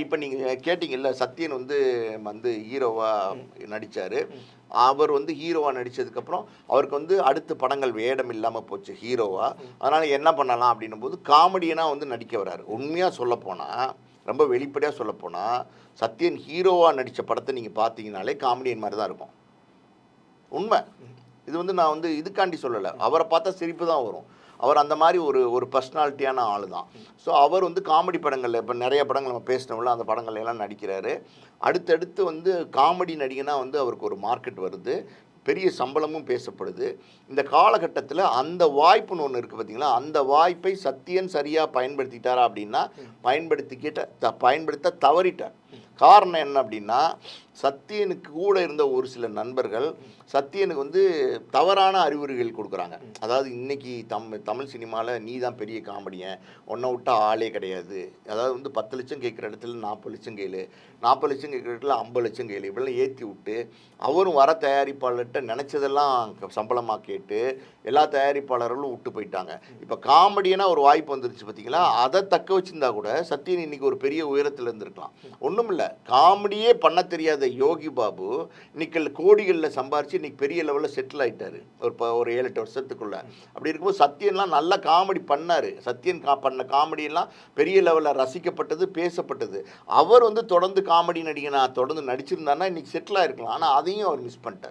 இப்போ நீங்கள் கேட்டிங்கல்ல, சத்யன் வந்து வந்து ஹீரோவாக நடித்தார். அவர் வந்து ஹீரோவாக நடித்ததுக்கப்புறம் அவருக்கு வந்து அடுத்த படங்கள் வேடம் இல்லாமல் போச்சு ஹீரோவாக. அதனால் என்ன பண்ணலாம் அப்படின்னும் போது காமெடியனாக வந்து நடிக்க வராரு. உண்மையாக சொல்லப்போனால், ரொம்ப வெளிப்படையாக சொல்லப்போனால், சத்யன் ஹீரோவாக நடித்த படத்தை நீங்கள் பார்த்தீங்கனாலே காமெடியன் மாதிரி தான் இருக்கும். உண்மை. இது வந்து நான் வந்து இதுக்காண்டி சொல்லலை, அவரை பார்த்தா சிரிப்பு தான் வரும். அவர் அந்த மாதிரி ஒரு ஒரு பர்சனாலிட்டியான ஆள் தான். ஸோ அவர் வந்து காமெடி படங்களில் இப்போ நிறைய படங்கள் நம்ம பேசினோம்ல, அந்த படங்கள்ல எல்லாம் நடிக்கிறாரு. அடுத்தடுத்து வந்து காமெடி நடிகனாக வந்து அவருக்கு ஒரு மார்க்கெட் வருது, பெரிய சம்பளமும் பேசப்படுது. இந்த காலகட்டத்தில் அந்த வாய்ப்புன்னு ஒன்று இருக்குது பார்த்தீங்களா, அந்த வாய்ப்பை சத்யன் சரியாக பயன்படுத்திட்டாரா அப்படின்னா பயன்படுத்த தவறிட்டார். காரணம் என்ன அப்படின்னா, சத்யனுக்கு கூட இருந்த ஒரு சில நண்பர்கள் சத்யனுக்கு வந்து தவறான அறிவுரைகள் கொடுக்குறாங்க. அதாவது இன்னைக்கு தமிழ் சினிமாவில் நீ தான் பெரிய காமெடியன், உன்னை விட்டா ஆளே கிடையாது. அதாவது வந்து 10 லட்சம் கேட்குற இடத்துல 40 லட்சம் கேளு, 40 லட்சம் கேட்குற இடத்துல 50 லட்சம் கேளு, இப்படிலாம் ஏற்றி விட்டு அவரும் வர தயாரிப்பாளர்கிட்ட நினச்சதெல்லாம் சம்பளமாக கேட்டு எல்லா தயாரிப்பாளர்களும் விட்டு போயிட்டாங்க. இப்போ காமெடியனாக ஒரு வாய்ப்பு வந்துருச்சு பார்த்தீங்களா, அதை தக்க வச்சுருந்தா கூட சத்யன் இன்னைக்கு ஒரு பெரிய உயரத்தில் இருந்திருக்கலாம். ஒன்றும் இல்லை, காமெடியே பண்ண தெரியாத யோகி பாபு இன்னைக்கு கோடிகளில் சம்பாரிச்சு இன்னைக்கு பெரிய லெவலில் செட்டில் ஆகிட்டாரு ஒரு 7-8 வருஷத்துக்குள்ள. அப்படி இருக்கும்போது சத்யன்லாம் நல்ல காமெடி பண்ணார். சத்யன் பண்ண காமெடியெல்லாம் பெரிய லெவலில் ரசிக்கப்பட்டது, பேசப்பட்டது. அவர் வந்து தொடர்ந்து காமெடி நடிகனா தொடர்ந்து நடிச்சிருந்தாருன்னா இன்னைக்கு செட்டில் ஆகிருக்கலாம். ஆனால் அதையும் அவர் மிஸ் பண்ணிட்டார்.